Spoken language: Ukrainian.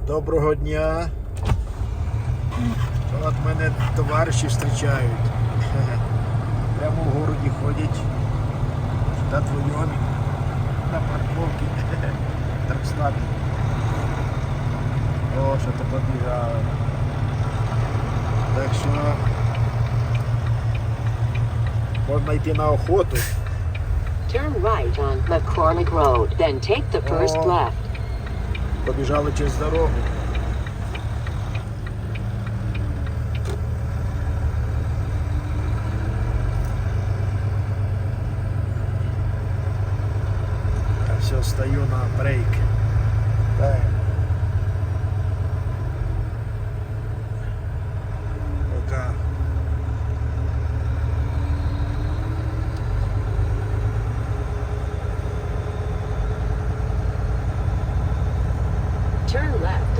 Доброго дня. От мене товариші зустрічають. Прямо в городі ходять. Штат Войомінг. На парковці. Тракслабі. О, що то побігали. Так що можна йти на охоту. Turn right on McCormick Road, then take the first left. Побіжали через дорогу. Я все стою на брейк. Так. Пока. Turn left